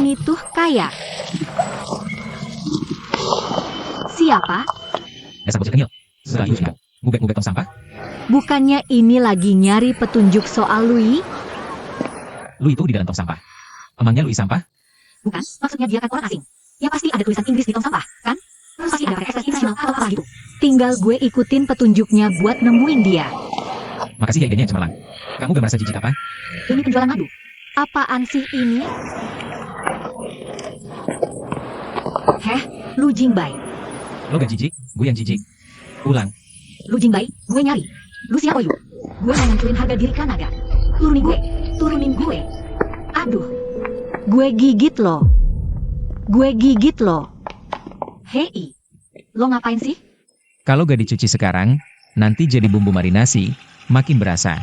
Ini tuh kayak... Siapa? Dasar bocil kenyil. Sudah ilu sudah. Ngubek-ngubek tong sampah. Bukannya ini lagi nyari petunjuk soal Louis? Louis itu di dalam tong sampah. Emangnya Louis sampah? Bukan, maksudnya dia kan orang asing. Ya pasti ada tulisan Inggris di tong sampah, kan? Terus pasti ada pakai ekspresi nasional atau apa gitu. Tinggal gue ikutin petunjuknya buat nemuin dia. Makasih ya idenya yang cemerlang. Kamu gak merasa jijik apa? Ini penjualan madu. Apaan sih ini? Heh, lu Jingbai. Lo gak jijik, gue yang jijik. Ulang. Lu Jingbai, gue nyari. Lu siapa lu? Gue mau ngancurin harga diri Kanada. Turunin gue, turunin gue. Aduh. Gue gigit lo. Gue gigit lo. Hei, lo ngapain sih? Kalau gak dicuci sekarang, nanti jadi bumbu marinasi, makin berasa.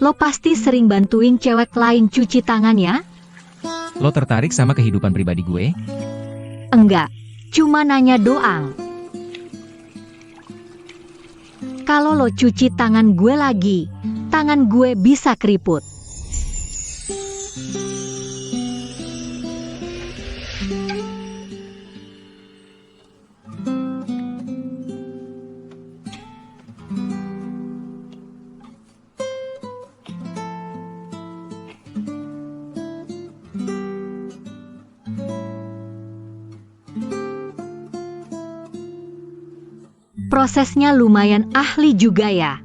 Lo pasti sering bantuin cewek lain cuci tangan ya? Lo tertarik sama kehidupan pribadi gue? Enggak, cuma nanya doang. Kalau lo cuci tangan gue lagi, tangan gue bisa keriput. Prosesnya lumayan ahli juga ya.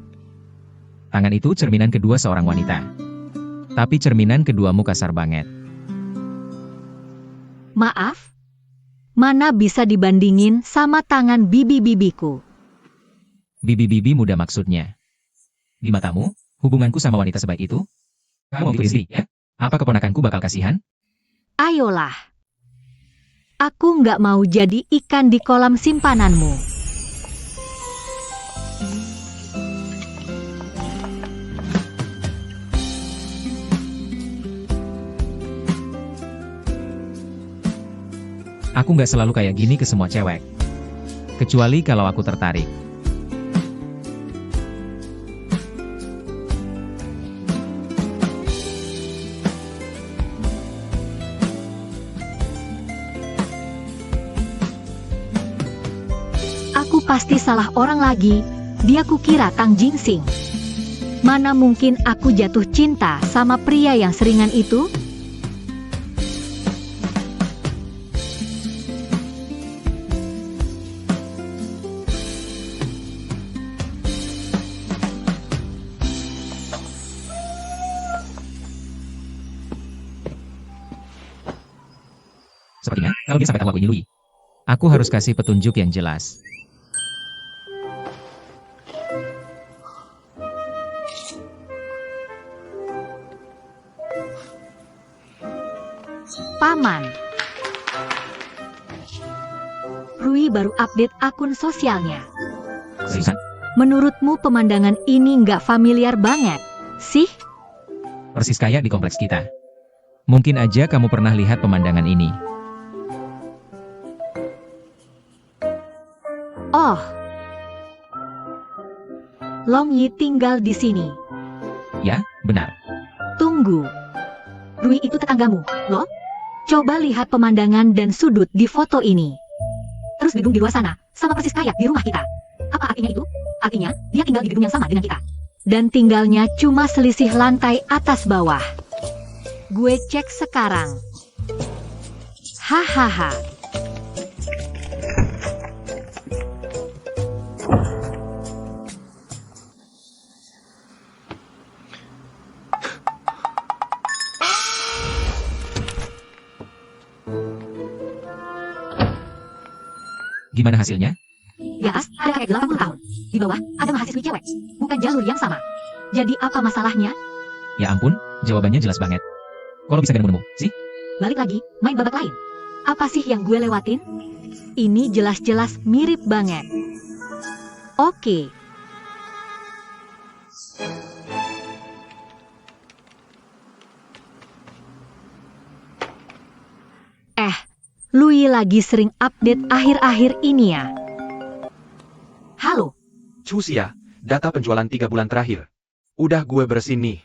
Tangan itu cerminan kedua seorang wanita. Tapi cerminan keduamu kasar banget. Maaf? Mana bisa dibandingin sama tangan bibi-bibiku? Bibi-bibi muda maksudnya. Di matamu, hubunganku sama wanita sebaik itu? Kamu mau istri, ya? Apa keponakanku bakal kasihan? Ayolah. Aku nggak mau jadi ikan di kolam simpananmu. Aku nggak selalu kayak gini ke semua cewek. Kecuali kalau aku tertarik. Aku pasti salah orang lagi. Dia kukira Tang Jingsing. Mana mungkin aku jatuh cinta sama pria yang seringan itu? Sepertinya, kalau dia sampai tahu aku ini Louis. Aku harus kasih petunjuk yang jelas. Paman. Rui baru update akun sosialnya. Seriusan? Menurutmu pemandangan ini nggak familiar banget, sih? Persis kayak di kompleks kita. Mungkin aja kamu pernah lihat pemandangan ini. Oh. Long Yi tinggal di sini. Ya, benar. Tunggu. Rui itu tetanggamu, loh? Coba lihat pemandangan dan sudut di foto ini. Terus gedung di luar sana, sama persis kayak di rumah kita. Apa artinya itu? Artinya, dia tinggal di gedung yang sama dengan kita. Dan tinggalnya cuma selisih lantai atas bawah. Gue cek sekarang. Hahaha. Gimana hasilnya? Di atas ada kakek 80 tahun. Di bawah ada mahasiswi cewek. Bukan jalur yang sama. Jadi apa masalahnya? Ya ampun, jawabannya jelas banget. Kalau bisa gak nemu, sih? Balik lagi, main babak lain. Apa sih yang gue lewatin? Ini jelas-jelas mirip banget. Oke. Louis lagi sering update akhir-akhir ini ya. Halo, Cusia, data penjualan 3 bulan terakhir. Udah gue bersihin nih.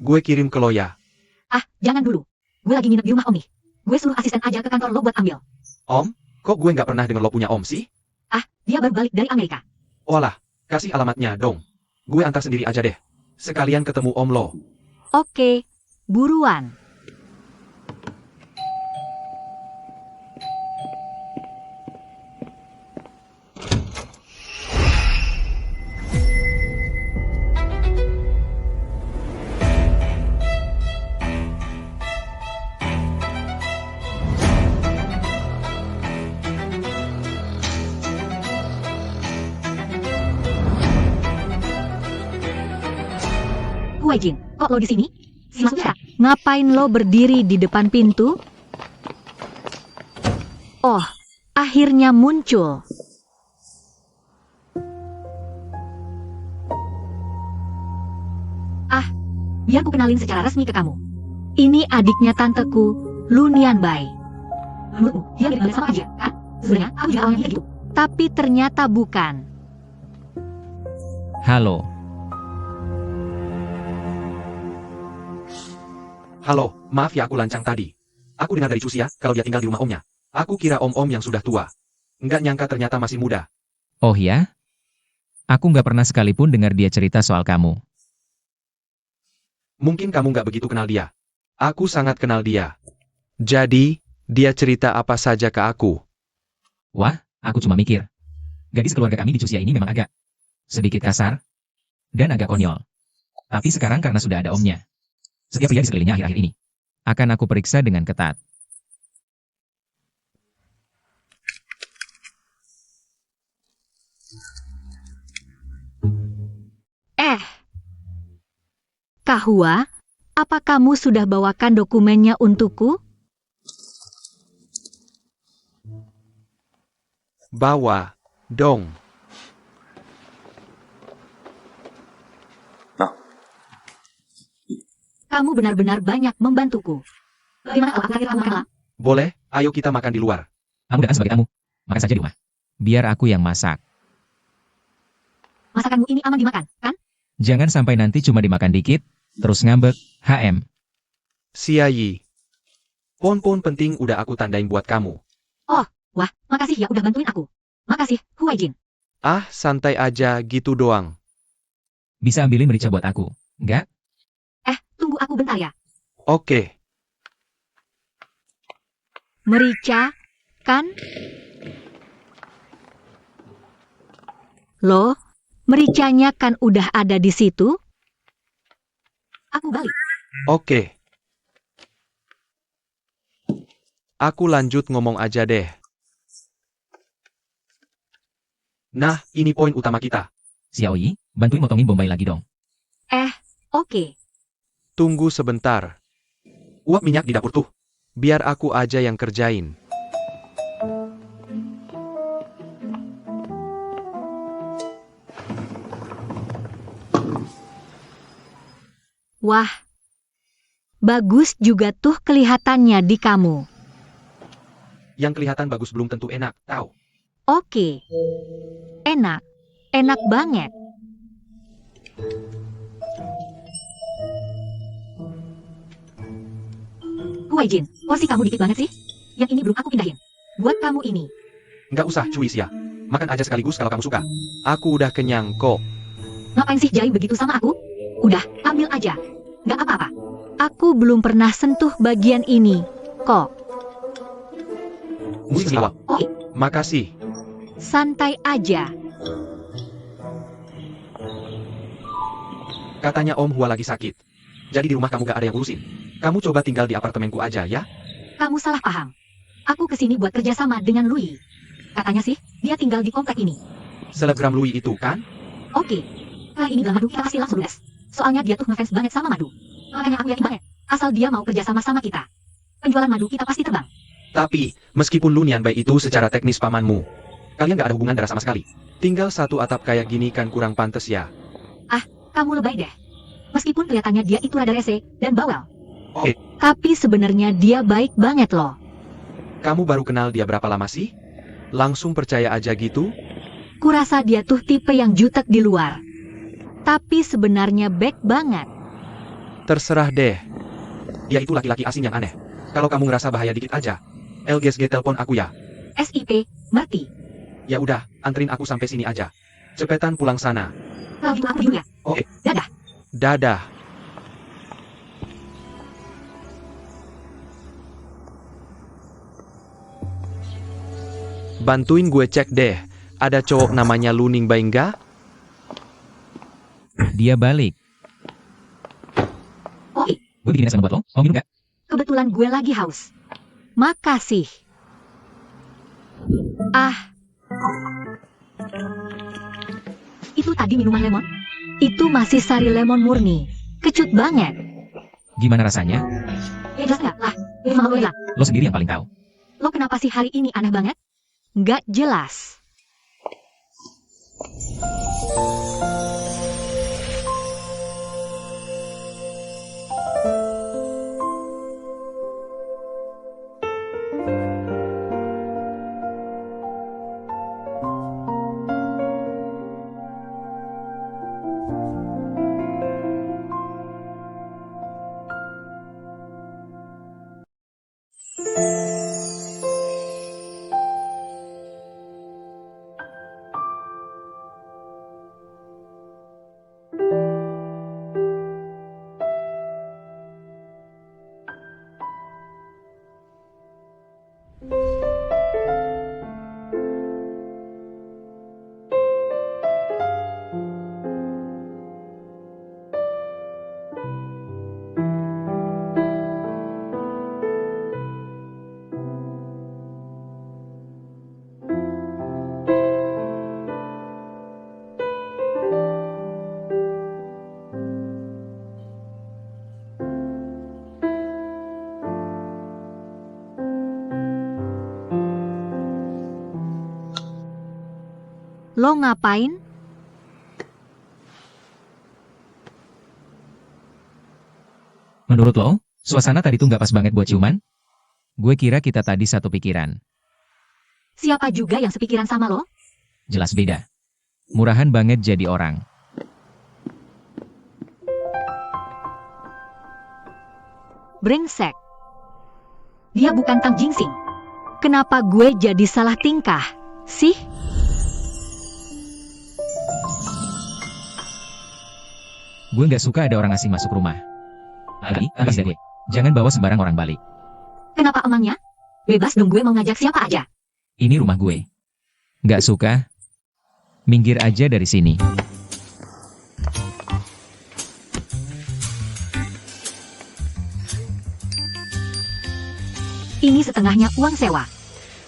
Gue kirim ke lo ya. jangan dulu. Gue lagi nginep di rumah Om nih. Gue suruh asisten aja ke kantor lo buat ambil. Om, kok gue nggak pernah denger lo punya om sih? Dia baru balik dari Amerika. Walah, kasih alamatnya dong. Gue antar sendiri aja deh. Sekalian ketemu om lo. Oke, buruan. Gue Jin, kok lo di sini? Maksudnya, ngapain lo berdiri di depan pintu? Oh, akhirnya muncul. Biar ku kenalin secara resmi ke kamu. Ini adiknya tanteku, Lu Nianbai. Menurutmu, dia mirip banget sama aja, kan? Sebenarnya, aku juga awalnya gitu. Tapi ternyata bukan. Halo. Halo, maaf ya aku lancang tadi. Aku dengar dari Cusia kalau dia tinggal di rumah omnya. Aku kira om-om yang sudah tua. Nggak nyangka ternyata masih muda. Oh ya? Aku nggak pernah sekalipun dengar dia cerita soal kamu. Mungkin kamu nggak begitu kenal dia. Aku sangat kenal dia. Jadi, dia cerita apa saja ke aku. Wah, aku cuma mikir. Gadis keluarga kami di Cusia ini memang agak sedikit kasar dan agak konyol. Tapi sekarang karena sudah ada omnya, setiap pria di sekelilingnya akhir-akhir ini akan aku periksa dengan ketat. Kahua, apa kamu sudah bawakan dokumennya untukku? Bawa, dong. Kamu benar-benar banyak membantuku. Bagaimana kalau akhir kamu kenal? Boleh, ayo kita makan di luar. Kamu datang sebagai tamu, makan saja di rumah. Biar aku yang masak. Masakanmu ini aman dimakan, kan? Jangan sampai nanti cuma dimakan dikit, terus ngambek, HM. Siayi. Pon-pon penting udah aku tandain buat kamu. Wah, makasih ya udah bantuin aku. Makasih, Huaijin. Santai aja gitu doang. Bisa ambilin merica buat aku, enggak? Tunggu aku bentar ya. Oke. Merica, kan? Loh, mericanya kan udah ada di situ? Aku balik. Oke. Aku lanjut ngomong aja deh. Nah, ini poin utama kita. Xiaoyi, bantuin motongin bombay lagi dong. Oke. Tunggu sebentar. Uap minyak di dapur tuh. Biar aku aja yang kerjain. Wah, bagus juga tuh kelihatannya di kamu. Yang kelihatan bagus belum tentu enak, tahu? Oke. Enak. Enak banget. Huaijin, porsi kamu dikit banget sih. Yang ini belum aku pindahin. Buat kamu ini. Nggak usah, cuis ya. Makan aja sekaligus kalau kamu suka. Aku udah kenyang kok. Ngapain sih Jai begitu sama aku? Udah, ambil aja. Nggak apa-apa. Aku belum pernah sentuh bagian ini. Kok, Musik lewat. Oi. Makasih. santai aja. Katanya Om Hua lagi sakit. Jadi di rumah kamu gak ada yang urusin. Kamu coba tinggal di apartemenku aja ya. Kamu salah paham. Aku kesini buat kerjasama dengan Louis. Katanya sih, dia tinggal di komplek ini. Selebgram Louis itu kan? Oke. Kali ini bilang Madu kita pasti langsung ludes. Soalnya dia tuh ngefans banget sama Madu. Makanya aku yakin banget, asal dia mau kerja sama kita, penjualan madu kita pasti terbang. Tapi, meskipun Lu Nian Bai itu secara teknis pamanmu, kalian gak ada hubungan darah sama sekali. Tinggal satu atap kayak gini kan kurang pantas ya. Kamu lebay deh. Meskipun kelihatannya dia itu rada rese dan bawel. Oke. Tapi sebenarnya dia baik banget loh. Kamu baru kenal dia berapa lama sih? Langsung percaya aja gitu? Kurasa dia tuh tipe yang jutek di luar. Tapi sebenarnya baik banget. Terserah deh. Dia itu laki-laki asing yang aneh. Kalau kamu ngerasa bahaya dikit aja, LGSG telepon aku ya. SIP, ngerti. Ya udah, anterin aku sampai sini aja. Cepetan pulang sana. Kalau gitu aku dulu ya. Oke. Dadah. Dadah. Bantuin gue cek deh. Ada cowok namanya Lu Ning Bai nggak? Dia balik. Oke, Gue bikin es buat lo. Mau minum gak? kebetulan gue lagi haus. Makasih. Itu tadi minuman lemon? Itu masih sari lemon murni. Kecut banget. Gimana rasanya? Ya jelas nggak lah. Ini mama lo hilang. Lo sendiri yang paling tahu. Lo kenapa sih hari ini aneh banget? Nggak jelas. Lo ngapain? Menurut lo, suasana tadi tuh nggak pas banget buat ciuman? Gue kira kita tadi satu pikiran. Siapa juga yang sepikiran sama lo? Jelas beda. Murahan banget jadi orang. Brengsek. Dia bukan Tang Jingsing. Kenapa gue jadi salah tingkah? Sih? Gue nggak suka ada orang asing masuk rumah. Lagi, dari gue. Jangan bawa sembarang orang balik. Kenapa emangnya? Bebas dong, gue mau ngajak siapa aja. Ini rumah gue. Nggak suka? Minggir aja dari sini. Ini setengahnya uang sewa.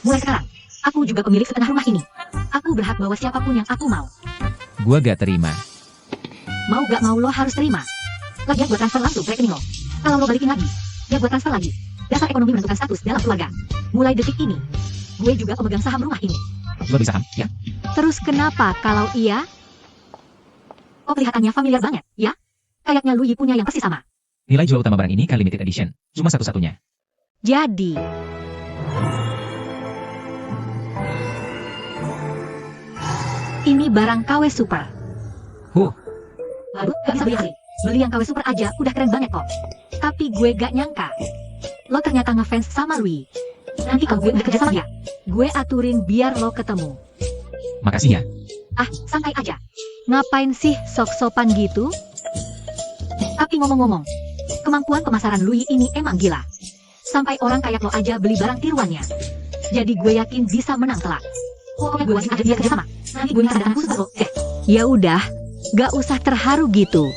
Mulai sekarang, aku juga pemilik setengah rumah ini. Aku berhak bawa siapapun yang aku mau. Gue gak terima. Mau gak mau lo harus terima. Lagian gue transfer langsung ke rekening lo. Kalau lo balikin lagi, ya gue transfer lagi. Dasar ekonomi menentukan status dalam keluarga. Mulai detik ini, gue juga pemegang saham rumah ini. Lo beli saham, ya? Terus kenapa kalau iya? Oh, kelihatannya familiar banget, ya? Kayaknya Lu Yi punya yang persis sama. Nilai jual utama barang ini kan limited edition. Cuma satu-satunya. Jadi, ini barang KW Super. Lalu, gak bisa beli asli. Beli yang KW Super aja udah keren banget kok. Tapi gue gak nyangka. Lo ternyata ngefans sama Lu Yi. Nanti kalau gue udah kerja sama dia, gue aturin biar lo ketemu. Makasih ya. Ah, santai aja. Ngapain sih sok-sopan gitu? Tapi ngomong-ngomong, kemampuan pemasaran Lu Yi ini emang gila. Sampai orang kayak lo aja beli barang tiruannya. Jadi gue yakin bisa menang telak. Pokoknya gue wajib ajak dia kerja sama. Nanti gue minta dana khusus buat lo. Ya udah, gak usah terharu gitu.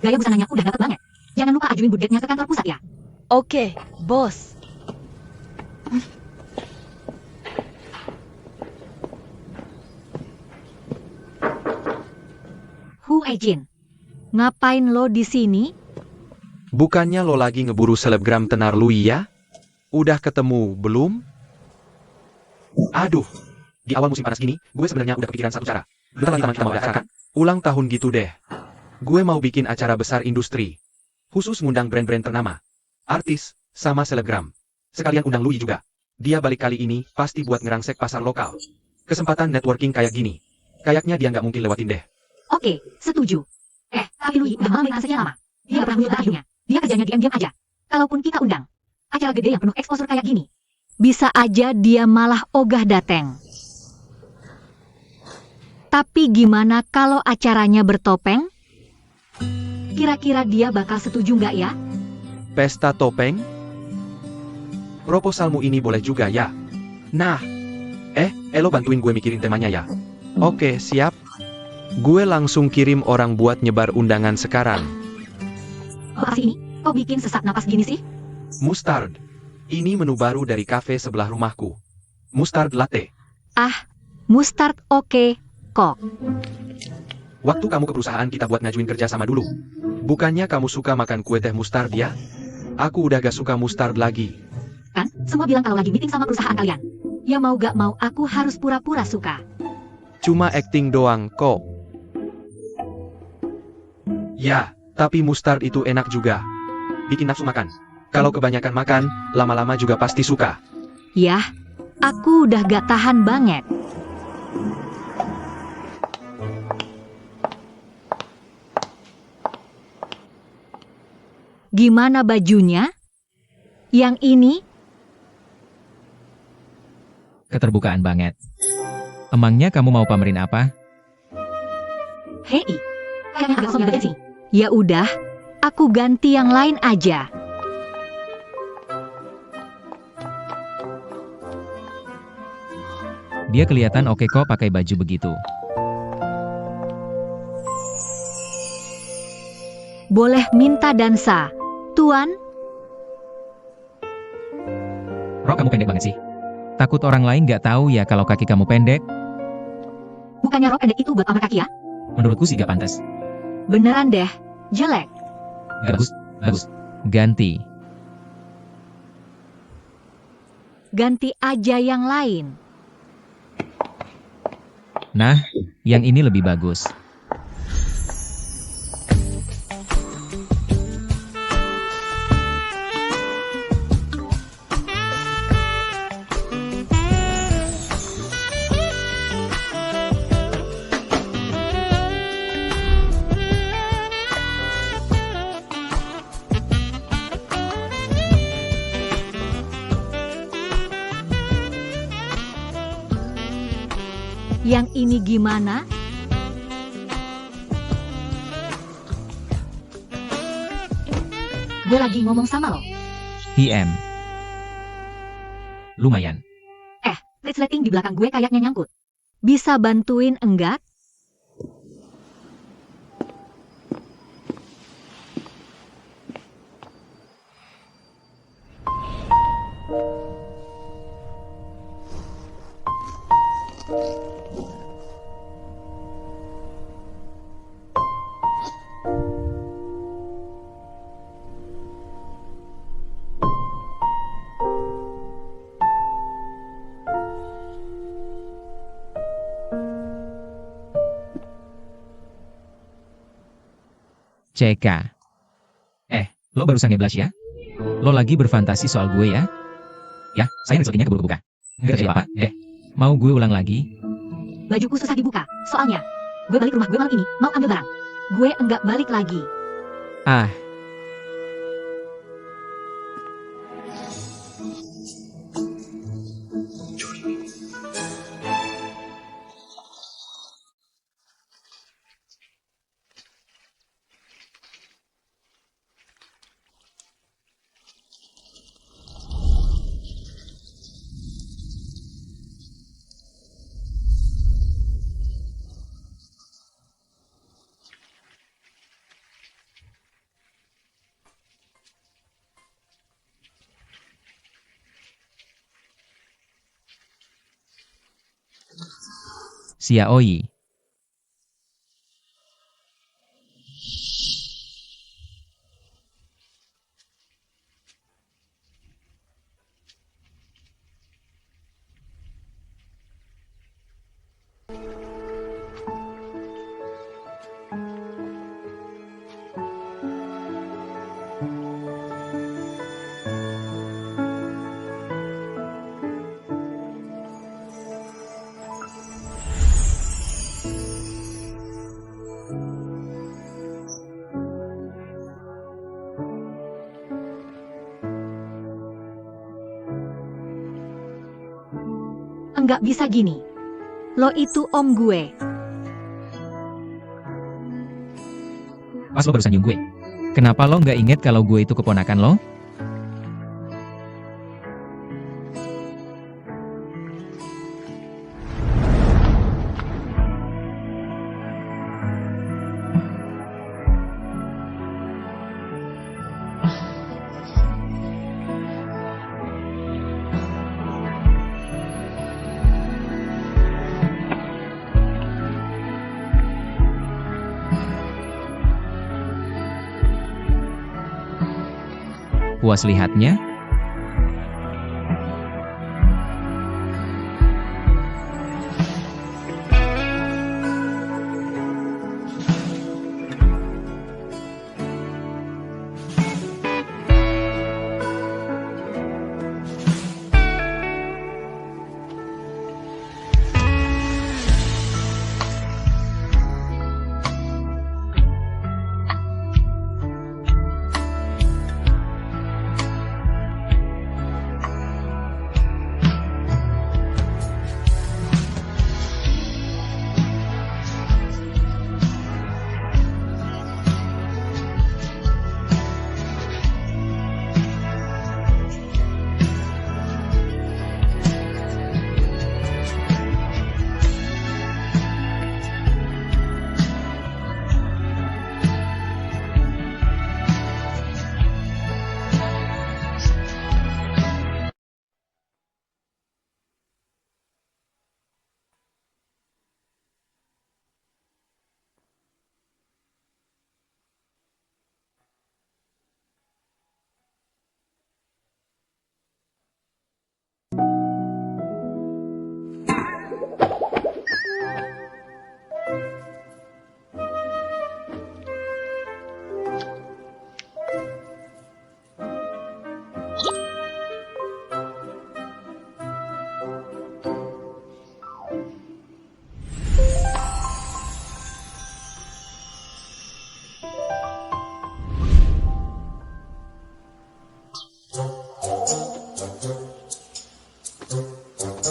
Gaya busananya udah dapet banget. Jangan lupa ajuin budgetnya ke kantor pusat ya. Oke, bos. Tunggu Ejin. Ngapain lo di sini? Bukannya lo lagi ngeburu selebgram tenar Lui ya? Udah ketemu belum? Aduh, di awal musim panas gini, gue sebenarnya udah kepikiran satu cara. Bentar lagi taman kita mau ada acara kan? Ulang tahun gitu deh. Gue mau bikin acara besar industri. Khusus ngundang brand-brand ternama. Artis, sama selebgram. Sekalian undang Lui juga. Dia balik kali ini pasti buat ngerangsek pasar lokal. Kesempatan networking kayak gini. Kayaknya dia nggak mungkin lewatin deh. Oke, setuju. Tapi Lui udah malah main sekian lama. Dia pernah nunjuk hidupnya. Dia kerjanya diam-diam aja. Kalaupun kita undang acara gede yang penuh exposure kayak gini, bisa aja dia malah ogah dateng. Tapi gimana kalau acaranya bertopeng? Kira-kira dia bakal setuju nggak ya? Pesta topeng? Proposalmu ini boleh juga ya. Nah, lo bantuin gue mikirin temanya ya. Oke, siap. Gue langsung kirim orang buat nyebar undangan sekarang. Apa sih ini? Kok bikin sesak napas gini sih? Mustard. Ini menu baru dari kafe sebelah rumahku. Mustard latte. Mustard oke, kok. Waktu kamu ke perusahaan kita buat ngajuin kerja sama dulu. Bukannya kamu suka makan kue teh mustard ya? Aku udah gak suka mustard lagi. Kan, semua bilang kalau lagi meeting sama perusahaan kalian. Ya mau gak mau aku harus pura-pura suka. Cuma acting doang kok. Ya, tapi mustard itu enak juga. Bikin nafsu makan. Kalau kebanyakan makan, lama-lama juga pasti suka. Yah, aku udah gak tahan banget. Gimana bajunya? Yang ini? Keterbukaan banget. Emangnya kamu mau pamerin apa? Hei, kayaknya agak sok sih. Ya udah, aku ganti yang lain aja. Dia kelihatan oke kok pakai baju begitu. Boleh minta dansa, Tuan? Rok, kamu pendek banget sih. Takut orang lain nggak tahu ya kalau kaki kamu pendek? Bukannya rok pendek itu buat pamer kaki ya? Menurutku sih gak pantas. Beneran deh, jelek. Bagus. Ganti. Ganti aja yang lain. Nah, yang ini lebih bagus. Yang ini gimana? Gue lagi ngomong sama lo. HM. Lumayan. Resleting di belakang gue kayaknya nyangkut. Bisa bantuin enggak? CK. Lo barusan ngeblash ya? Lo lagi berfantasi soal gue ya? Ya, saya rezekinya keburu kebuka. Nggak terjadi apa, mau gue ulang lagi? Bajuku susah dibuka, soalnya gue balik rumah gue malam ini, mau ambil barang. Gue enggak balik lagi. Xiaoyi. nggak bisa gini. Lo itu om gue. Pas lo barusan nyung gue. Kenapa lo nggak inget kalau gue itu keponakan lo? Puas lihatnya?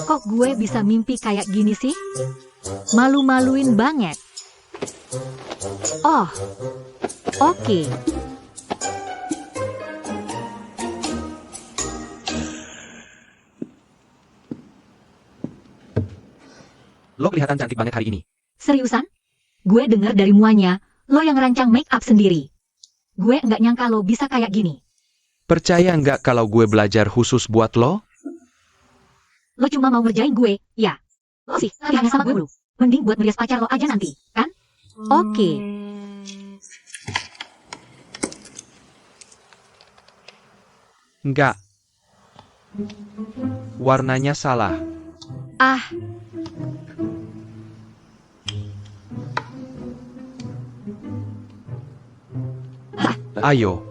Kok gue bisa mimpi kayak gini sih? Malu-maluin banget. Oh, oke. Lo kelihatan cantik banget hari ini. Seriusan? Gue denger dari muanya, lo yang rancang make up sendiri. Gue nggak nyangka lo bisa kayak gini. Percaya nggak kalau gue belajar khusus buat lo? Lo cuma mau ngerjain gue, ya? Lo sih, latihannya sama gue dulu. Mending buat merias pacar lo aja nanti, kan? Oke. Nggak. Warnanya salah. Ah, Ayo.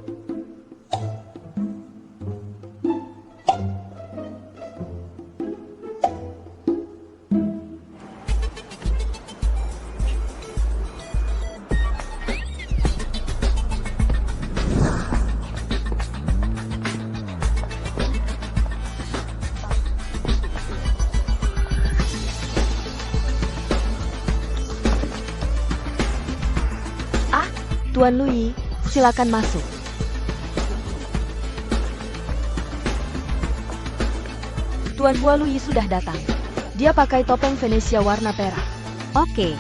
Tuan Louis, silakan masuk. Tuan Hua Louis sudah datang. Dia pakai topeng Venesia warna perak. oke.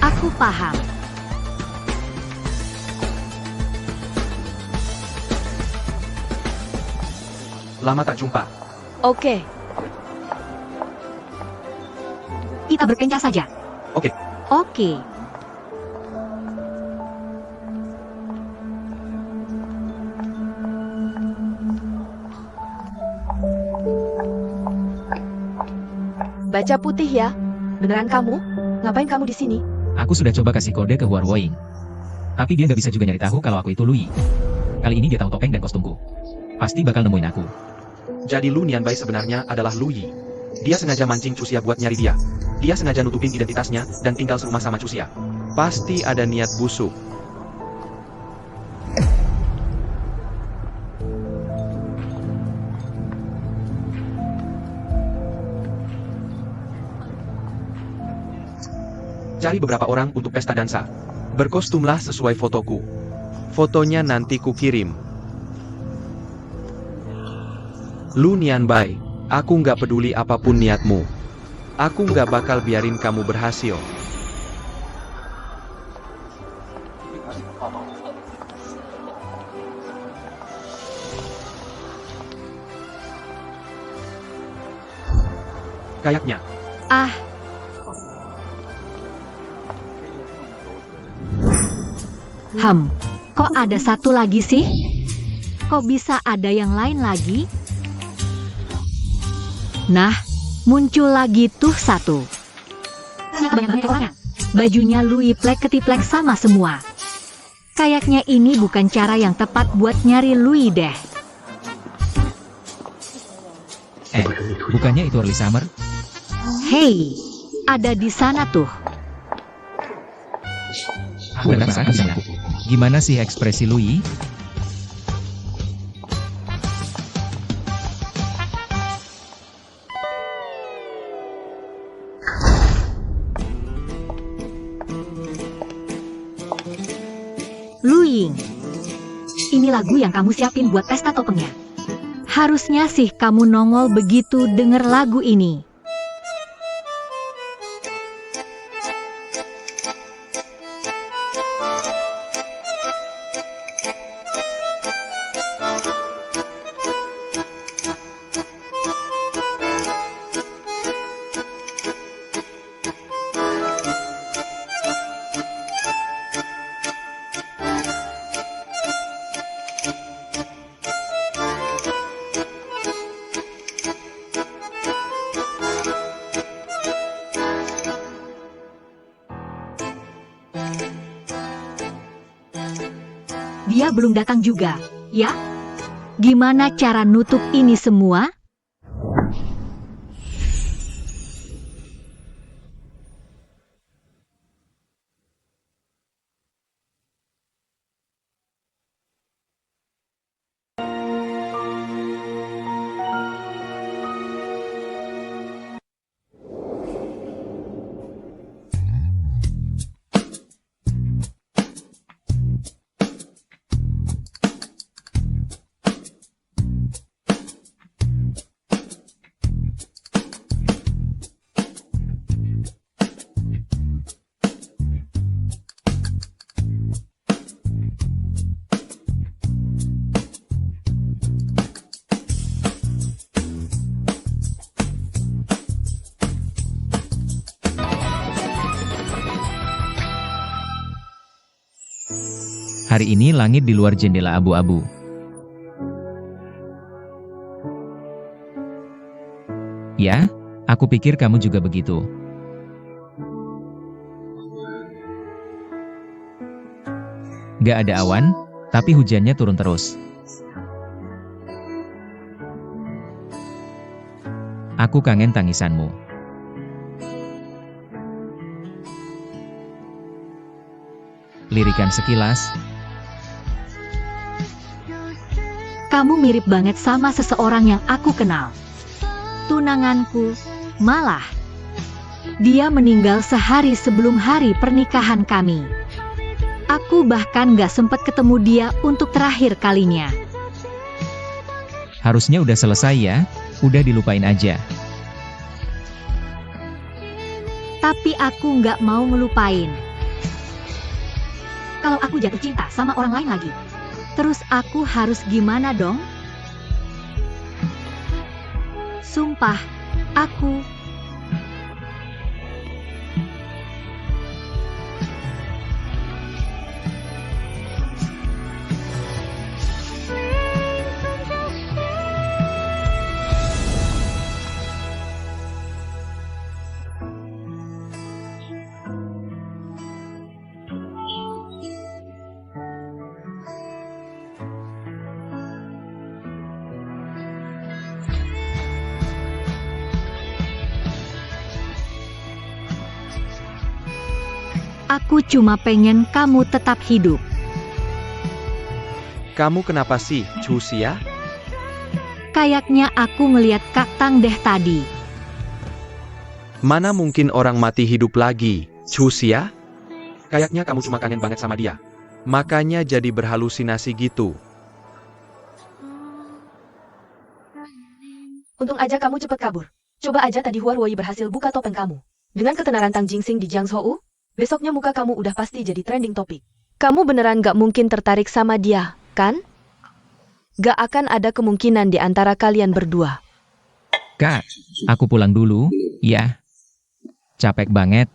Aku paham. Lama tak jumpa. Oke, Kita berpencar saja. Oke. Oke. baca putih ya. Beneran kamu? Ngapain kamu di sini? Aku sudah coba kasih kode ke Huarwoing. Tapi dia nggak bisa juga nyari tahu kalau aku itu Lui. Kali ini dia tahu topeng dan kostumku. Pasti bakal nemuin aku. Jadi Lu Nianbai sebenarnya adalah Lu Yi. Dia sengaja mancing Cusia buat nyari dia. Dia sengaja nutupin identitasnya dan tinggal serumah sama Cusia. Pasti ada niat busuk. Cari beberapa orang untuk pesta dansa. Berkostumlah sesuai fotoku. Fotonya nanti ku kirim. Lu Nian Bai, aku nggak peduli apapun niatmu. Aku nggak bakal biarin kamu berhasil. Kayaknya. Ah. Kok ada satu lagi sih? Kok bisa ada yang lain lagi? Nah, muncul lagi tuh satu. Kebanyakan orangnya. Bajunya Louis plek-ketiplek sama semua. Kayaknya ini bukan cara yang tepat buat nyari Louis deh. Bukannya itu early summer? Hei, ada di sana tuh. Aku datang ke sana. Gimana sih ekspresi Louis? Louis, ini lagu yang kamu siapin buat pesta topengnya. Harusnya sih kamu nongol begitu denger lagu ini. Dia belum datang juga, ya? Gimana cara nutup ini semua? Hari ini langit di luar jendela abu-abu. Ya, aku pikir kamu juga begitu. Gak ada awan, tapi hujannya turun terus. Aku kangen tangisanmu. Lirikan sekilas. Kamu mirip banget sama seseorang yang aku kenal. Tunanganku, malah. Dia meninggal sehari sebelum hari pernikahan kami. Aku bahkan gak sempat ketemu dia untuk terakhir kalinya. Harusnya udah selesai ya, udah dilupain aja. Tapi aku gak mau ngelupain. Kalau aku jatuh cinta sama orang lain lagi, terus aku harus gimana dong? Sumpah, aku... Aku cuma pengen kamu tetap hidup. Kamu kenapa sih, Chusia? Kayaknya aku ngeliat Kak Tang deh tadi. Mana mungkin orang mati hidup lagi? Cusia? Kayaknya kamu cuma kangen banget sama dia. Makanya jadi berhalusinasi gitu. Untung aja kamu cepat kabur. Coba aja tadi Huarwei berhasil buka topeng kamu. Dengan ketenaran Tang Jingsing di Jiangzhou, besoknya muka kamu udah pasti jadi trending topik. Kamu beneran gak mungkin tertarik sama dia, kan? Gak akan ada kemungkinan di antara kalian berdua. Kak, aku pulang dulu, ya. Capek banget.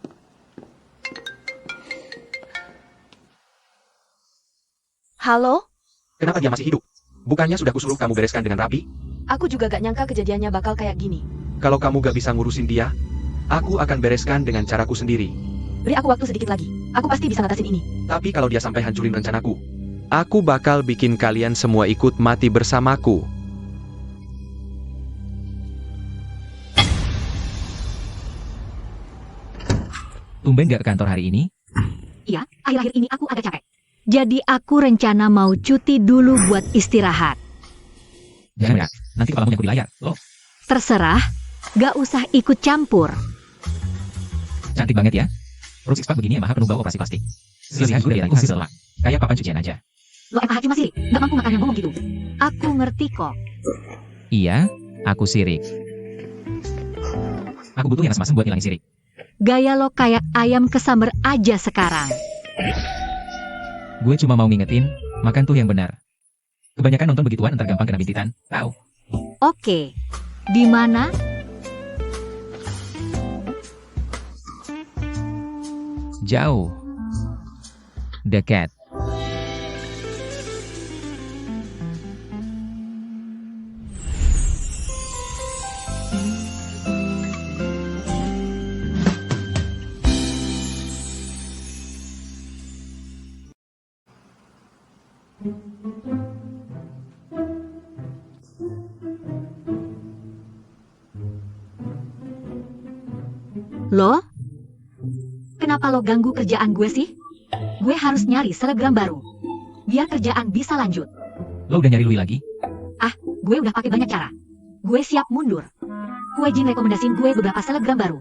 Halo? Kenapa dia masih hidup? Bukannya sudah kusuruh kamu bereskan dengan rapi? Aku juga gak nyangka kejadiannya bakal kayak gini. Kalau kamu gak bisa ngurusin dia, aku akan bereskan dengan caraku sendiri. Beri aku waktu sedikit lagi. Aku pasti bisa ngatasin ini. Tapi kalau dia sampai hancurin rencanaku, aku bakal bikin kalian semua ikut mati bersamaku. Tumben gak ke kantor hari ini? Iya, akhir-akhir ini aku agak capek. Jadi aku rencana mau cuti dulu buat istirahat. Jangan ya, nanti kepalamu nyangkut di layar. Loh, Terserah, gak usah ikut campur. cantik banget ya. Perut six pack begini MH penuh bau operasi plastik. Selesai juga dari hasil. Kayak papan cucian aja. Lo MH cuma sirik, gak mampu makan yang ngomong gitu. Aku ngerti kok. Iya, aku sirik. Aku butuh yang asem buat ngilangin sirik. Gaya lo kayak ayam kesamber aja sekarang. Gue cuma mau ngingetin, makan tuh yang benar. Kebanyakan nonton begituan ntar gampang kena bintitan, tahu? Oke, di mana? Jauh. Dekat. Lo? Kenapa lo ganggu kerjaan gue sih? Gue harus nyari selebgram baru. Biar kerjaan bisa lanjut. Lo udah nyari Lui lagi? Gue udah pakai banyak cara. Gue siap mundur. Huijin rekomendasiin gue beberapa selebgram baru.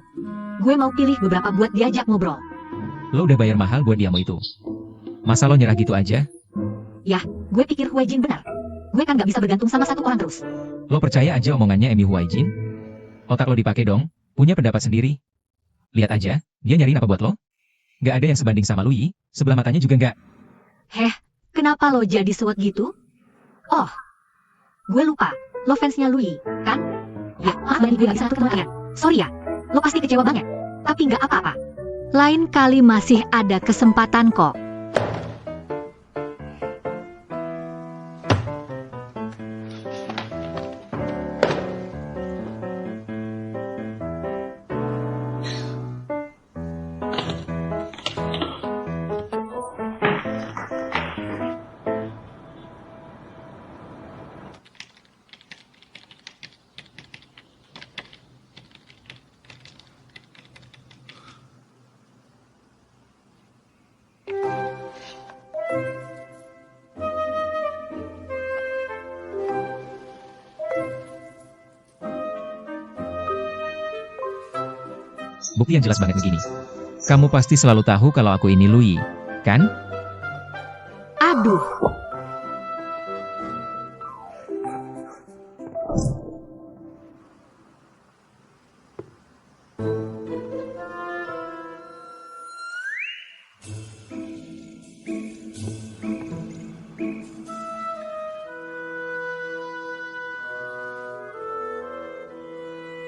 Gue mau pilih beberapa buat diajak ngobrol. Lo udah bayar mahal buat diamu itu. Masa lo nyerah gitu aja? Gue pikir Huijin benar. Gue kan gak bisa bergantung sama satu orang terus. Lo percaya aja omongannya Emi Huaijin? Otak lo dipakai dong, punya pendapat sendiri. Lihat aja, dia nyariin apa buat lo? Gak ada yang sebanding sama Lui, sebelah matanya juga gak. Kenapa lo jadi suwet gitu? Oh, gue lupa. Lo fansnya Lui, kan? Ya, maaf banget gue gak bisa ngatur ketemu kalian. Sorry ya, lo pasti kecewa banget. Tapi gak apa-apa. Lain kali masih ada kesempatan kok. Bukti yang jelas banget begini. Kamu pasti selalu tahu kalau aku ini Lui, kan? Aduh,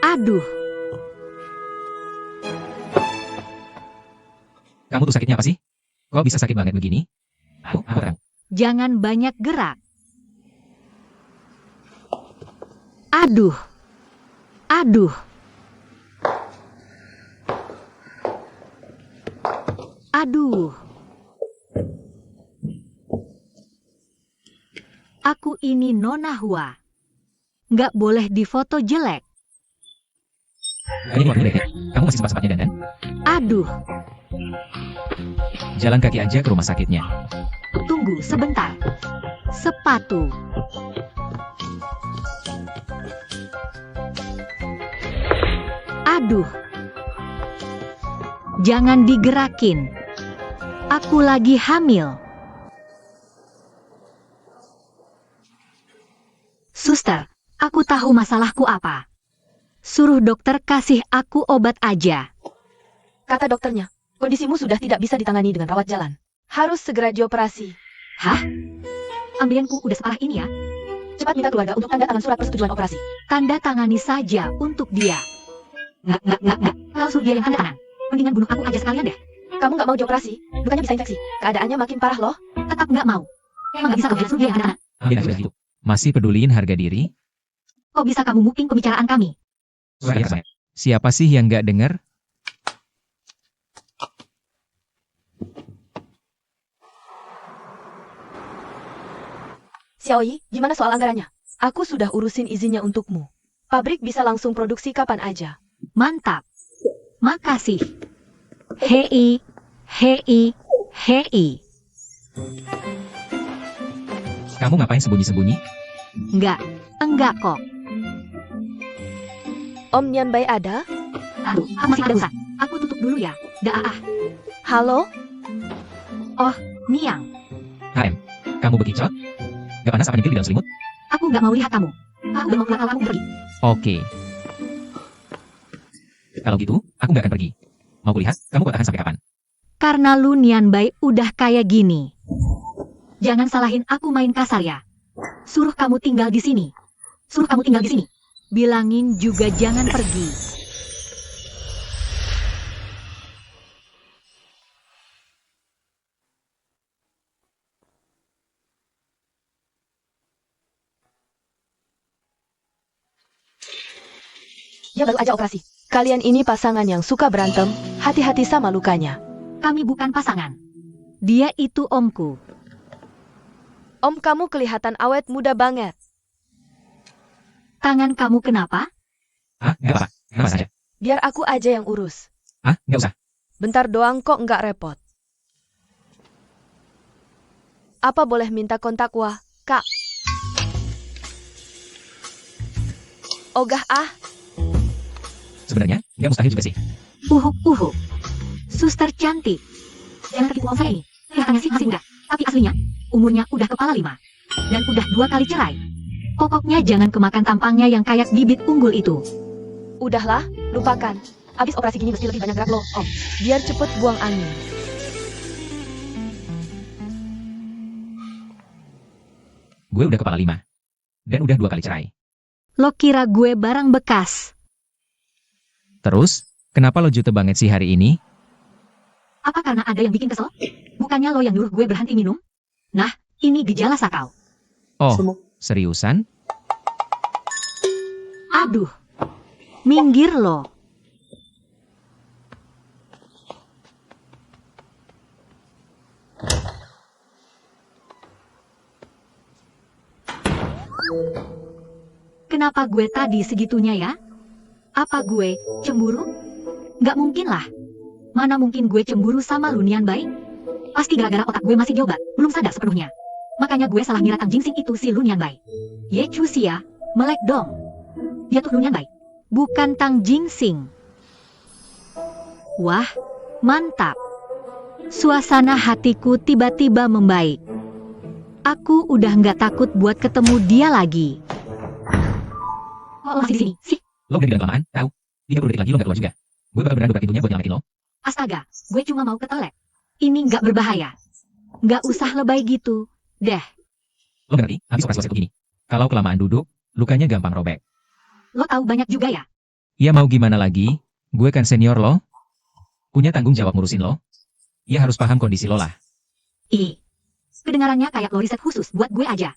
aduh. Kamu tuh sakitnya apa sih? Kok bisa sakit banget begini? Aku terang. Jangan banyak gerak. Aduh. Aduh. Aduh. Aku ini Nona Hua. Nggak boleh difoto jelek. Ini keluar dulu deh, Kak. Kamu masih sempat-sempatnya dandan? Aduh. Jalan kaki aja ke rumah sakitnya. Tunggu sebentar. Sepatu. Aduh. Jangan digerakin. Aku lagi hamil. Suster, aku tahu masalahku apa. Suruh dokter kasih aku obat aja. Kata dokternya, kondisimu sudah tidak bisa ditangani dengan rawat jalan. Harus segera dioperasi. Hah? Ambeien-ku udah separah ini ya? Cepat minta keluarga untuk tanda tangan surat persetujuan operasi. Tanda tangani saja untuk dia. Nggak. Kalau suruh dia yang tanda tangan, mendingan bunuh aku aja sekalian deh. Kamu nggak mau dioperasi, lukanya bisa infeksi. Keadaannya makin parah loh. Tetap nggak mau. Emang nggak bisa kau suruh dia yang tanda tangan? Ambil sudah gitu. Masih peduliin harga diri? Kok bisa kamu muping pembicaraan kami? Siapa sih yang nggak dengar? Xiaoyi, gimana soal anggarannya? Aku sudah urusin izinnya untukmu. Pabrik bisa langsung produksi kapan aja. Mantap. Makasih. Hei. Kamu ngapain sembunyi-sembunyi? Enggak kok. Om Nianbai ada? Aduh, aku masih ada urusan. Aku tutup dulu ya. Dah. Halo? Niang, HM, kamu bekicot? Gak panas apa nyempil di dalam selimut? aku nggak mau lihat kamu. Aku udah mau keluar kamu pergi. Oke. Kalau gitu, aku nggak akan pergi. Mau kulihat, kamu kok tahan sampai kapan? Karena lu Nianbai udah kayak gini. Jangan salahin aku main kasar ya. Suruh kamu tinggal di sini. Bilangin juga jangan pergi. Dia baru aja operasi. Kalian ini pasangan yang suka berantem, hati-hati sama lukanya. Kami bukan pasangan. Dia itu omku. Om kamu kelihatan awet muda banget. Tangan kamu kenapa? Hah? Nggak apa-apa. Kenapa saja? Biar aku aja yang urus. Hah? Nggak usah. Bentar doang kok nggak repot. Apa boleh minta kontak Wah, Kak? Ogah ah. Sebenarnya, nggak mustahil juga sih. Uhuk. Suster cantik. Jangan tertipu om saya ini. Kelihatannya sih masih muda. Tapi aslinya, umurnya udah kepala 5. Dan udah 2 kali cerai. Pokoknya jangan kemakan tampangnya yang kayak bibit unggul itu. Udahlah, lupakan. Abis operasi gini mesti lebih banyak gerak loh, Om. Biar cepet buang angin. Gue udah kepala 5. Dan udah 2 kali cerai. Lo kira gue barang bekas? Terus, kenapa lo jute banget sih hari ini? Apa karena ada yang bikin kesel? Bukannya lo yang nyuruh gue berhenti minum? Nah, ini gejala sakau. Oh, seriusan? Aduh. Minggir lo. Kenapa gue tadi segitunya ya? Apa gue cemburu? Nggak mungkin lah. Mana mungkin gue cemburu sama Lu Nianbai? Pasti gara-gara otak gue masih diobat, belum sadar sepenuhnya. Makanya gue salah ngira Tang Jingsing itu si Lu Nianbai. Ye Chuxia, melek dong. Dia tuh Lu Nianbai, bukan Tang Jingsing. Wah, mantap. Suasana hatiku tiba-tiba membaik. Aku udah nggak takut buat ketemu dia lagi. Oh, masih di sini sih? Lo udah di dalam kelamaan, tahu? 30 detik lagi lo nggak keluar juga. Gue bakal beneran buka pintunya buat nyelamatin lo. Astaga, gue cuma mau ke toilet. Ini nggak berbahaya. Nggak usah lebay gitu, deh. Lo nggak ngerti, habis operasi wasit begini. Kalau kelamaan duduk, lukanya gampang robek. Lo tahu banyak juga ya? Ya mau gimana lagi? Gue kan senior lo. Punya tanggung jawab ngurusin lo. Ya harus paham kondisi lo lah. Ih, kedengarannya kayak lo riset khusus buat gue aja.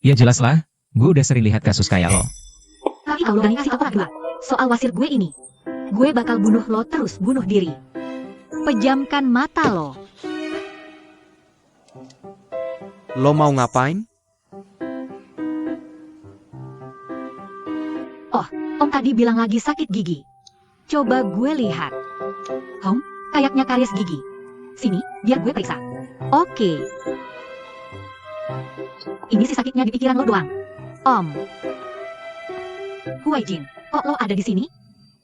Ya jelas lah, gue udah sering lihat kasus kayak lo. Tapi kalau lo berani kasih tau orang gue soal wasir gue ini, gue bakal bunuh lo terus bunuh diri. Pejamkan mata lo. Lo mau ngapain? Om tadi bilang lagi sakit gigi. Coba gue lihat. Om, kayaknya karies gigi. Sini, biar gue periksa. Oke. Ini sih sakitnya di pikiran lo doang. Om. Huai Jin, kok lo ada di sini?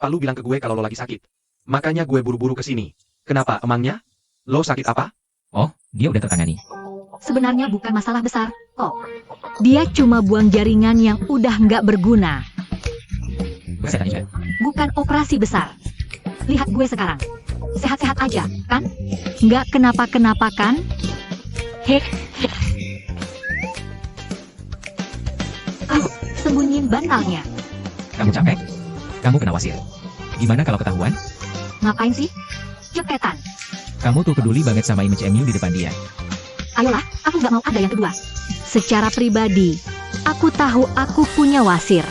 Pak Lu bilang ke gue kalau lo lagi sakit. Makanya gue buru-buru ke sini. Kenapa emangnya? Lo sakit apa? Oh, dia udah tertangani. Sebenarnya bukan masalah besar, kok. Dia cuma buang jaringan yang udah nggak berguna. Kesehatan juga. Bukan operasi besar. Lihat gue sekarang. Sehat-sehat aja, kan? Nggak kenapa-kenapa kan? Heh. Sembunyiin bantalnya. Kamu capek? Kamu kena wasir. Gimana kalau ketahuan? Ngapain sih? Cepetan. Kamu tuh peduli banget sama image MU di depan dia. Ayolah, aku nggak mau ada yang kedua. Secara pribadi, aku tahu aku punya wasir.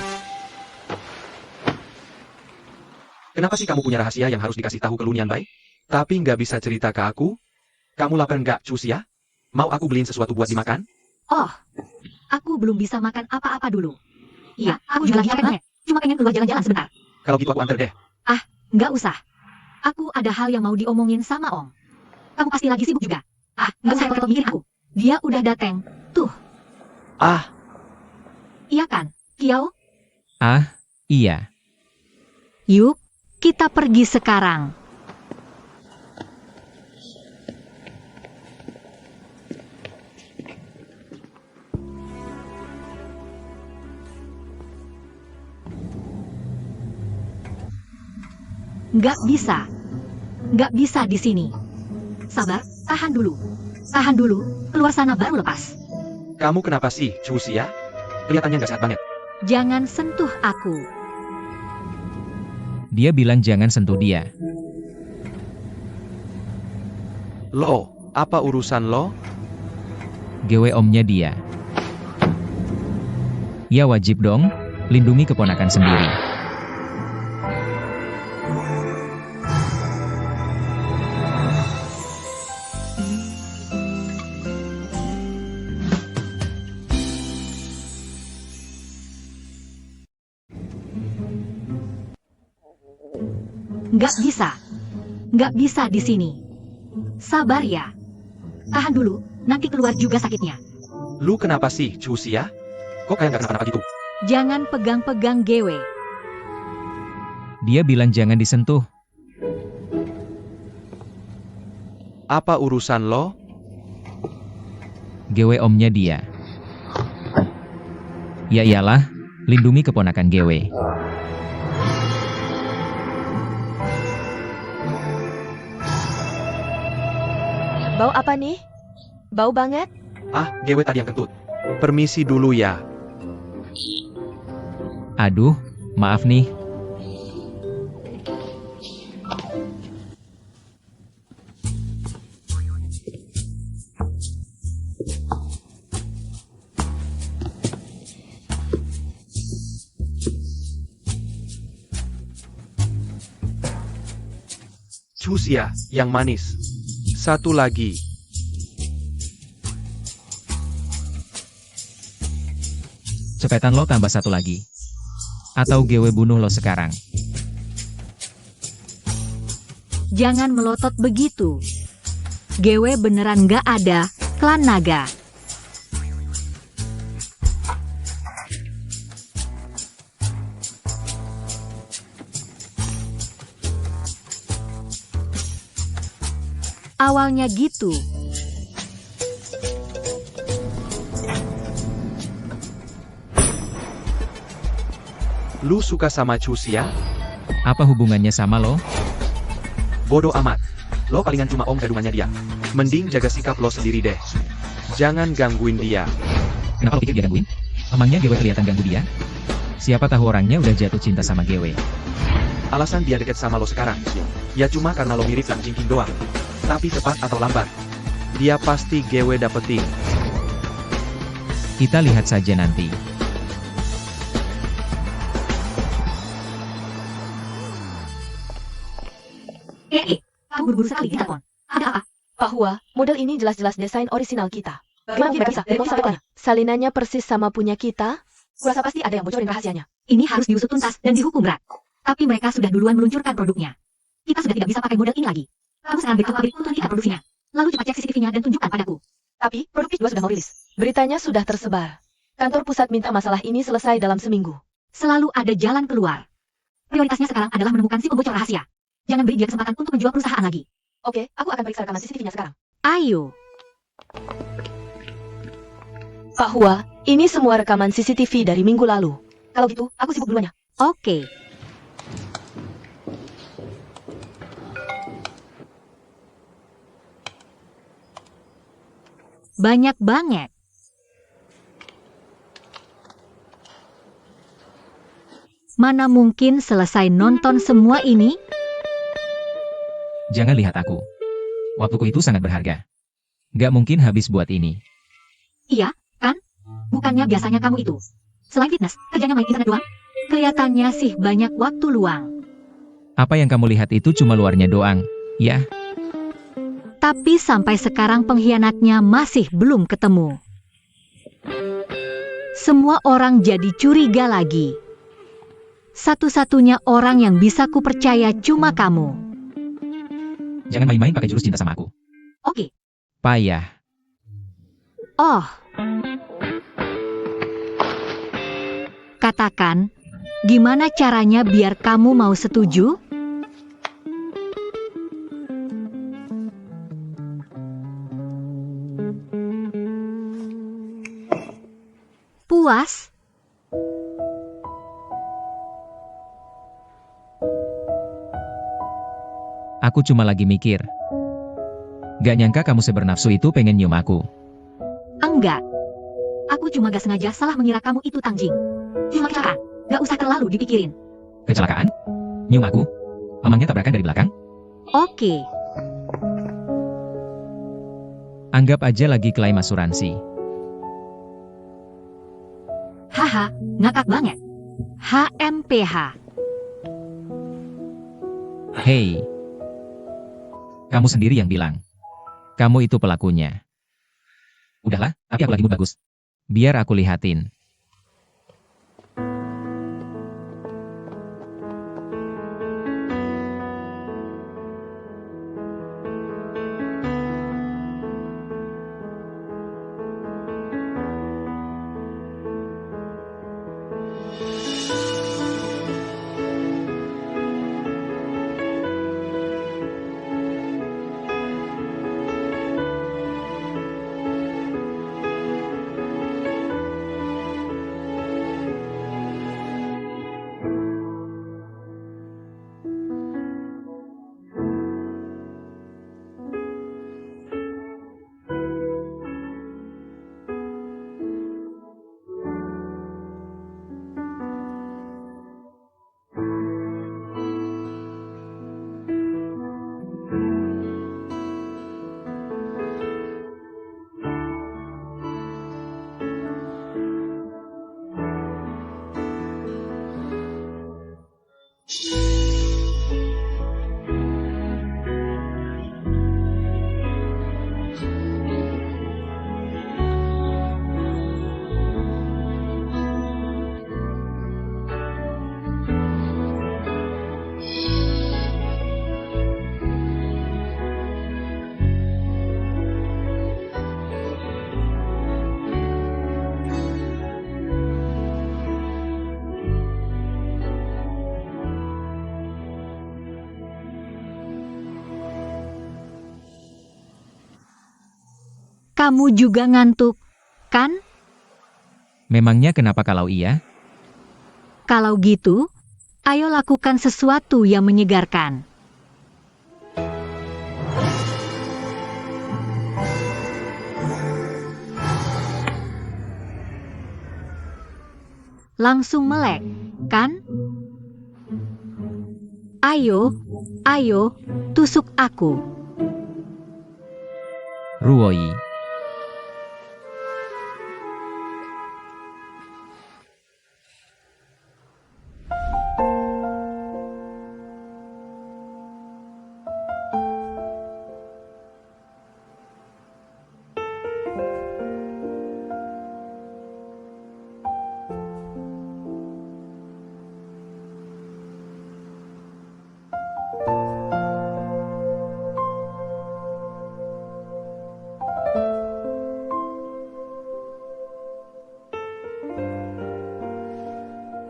Kenapa sih kamu punya rahasia yang harus dikasih tahu ke Lunian Bai? Tapi nggak bisa cerita ke aku? Kamu lapar nggak, Cusia? Mau aku beliin sesuatu buat dimakan? Oh, aku belum bisa makan apa-apa dulu. Iya, aku juga lagi capek banget. Cuma pengen keluar jalan-jalan sebentar. Kalau gitu aku antar deh. Nggak usah. Aku ada hal yang mau diomongin sama Om. Kamu pasti lagi sibuk juga. Nggak usah repot-repot mikirin aku. Dia udah dateng. Tuh. Ah, Iya kan, Kiao? Ah, iya. Yuk, kita pergi sekarang. Nggak bisa. Nggak bisa di sini. Sabar, tahan dulu. Tahan dulu, keluar sana baru lepas. kamu kenapa sih, Cusia? Kelihatannya nggak sehat banget. Jangan sentuh aku. Dia bilang jangan sentuh dia. Lo, apa urusan lo? GW omnya dia. Ya wajib dong, lindungi keponakan sendiri. Nggak bisa. Nggak bisa di sini. Sabar ya. Tahan dulu, nanti keluar juga sakitnya. Lu kenapa sih, Cusia? Kok kayak nggak kenapa-napa gitu? Jangan pegang-pegang GW. Dia bilang jangan disentuh. Apa urusan lo? GW omnya dia. Ya iyalah, lindungi keponakan GW. Bau apa nih? Bau banget? Ah, GW tadi yang kentut. Permisi dulu ya. Aduh, maaf nih. Cusia, yang manis. Satu lagi. Cepetan lo tambah satu lagi. Atau GW bunuh lo sekarang. Jangan melotot begitu. GW beneran nggak ada, klan naga. Awalnya gitu. Lu suka sama Cusia? Apa hubungannya sama lo? Bodoh amat. Lo palingan cuma om gadungannya dia. Mending jaga sikap lo sendiri deh. Jangan gangguin dia. Kenapa lo pikir dia gangguin? Emangnya GW kelihatan ganggu dia? Siapa tahu orangnya udah jatuh cinta sama GW. Alasan dia deket sama lo sekarang, ya cuma karena lo mirip Lang Jingking doang. Tapi cepat atau lambat, dia pasti GW dapetin. Kita lihat saja nanti. Kamu buru-buru sekali di telepon. Ada apa? Pak Hua, model ini jelas-jelas desain orisinal kita. Gimana kita bisa? Salinannya persis sama punya kita? Kurasa pasti ada yang bocorin rahasianya. Ini harus diusut tuntas dan dihukum berat. Tapi mereka sudah duluan meluncurkan produknya. Kita sudah tidak bisa pakai model ini lagi. Kamu sekarang back to pabrik untuk kita produksinya. Lalu cepat cek CCTV-nya dan tunjukkan padaku. Tapi, produk juga sudah mau rilis. Beritanya sudah tersebar. Kantor pusat minta masalah ini selesai dalam seminggu. Selalu ada jalan keluar. Prioritasnya sekarang adalah menemukan si pembocor rahasia. Jangan beri dia kesempatan untuk menjual perusahaan lagi. Oke, aku akan periksa rekaman CCTV-nya sekarang. Ayo. Pak Hua, ini semua rekaman CCTV dari minggu lalu. Kalau gitu, aku sibuk duluan ya. Oke. Banyak banget. Mana mungkin selesai nonton semua ini? Jangan lihat aku. Waktuku itu sangat berharga. Gak mungkin habis buat ini. Iya, kan? Bukannya biasanya kamu itu. Selain fitness, kerjanya main internet doang? Kelihatannya sih banyak waktu luang. Apa yang kamu lihat itu cuma luarnya doang, ya? Tapi sampai sekarang pengkhianatnya masih belum ketemu. Semua orang jadi curiga lagi. Satu-satunya orang yang bisa kupercaya cuma kamu. Jangan main-main pakai jurus cinta sama aku. Oke. Payah. Oh. Katakan, gimana caranya biar kamu mau setuju? Puas? Aku cuma lagi mikir. Gak nyangka kamu sebernafsu itu pengen nyium aku. Enggak. Aku cuma gak sengaja salah mengira kamu itu Tangjing. Cuma kecelakaan, gak usah terlalu dipikirin. Kecelakaan? Nyium aku? Emangnya tabrakan dari belakang? Oke. Anggap aja lagi klaim asuransi. Haha, ngakak banget. HMPH. Hei. Kamu sendiri yang bilang. Kamu itu pelakunya. Udahlah, tapi aku lagi mood bagus. Biar aku lihatin. Kamu juga ngantuk, kan? Memangnya kenapa kalau iya? Kalau gitu, ayo lakukan sesuatu yang menyegarkan. Langsung melek, kan? Ayo, ayo, tusuk aku. Ruoi.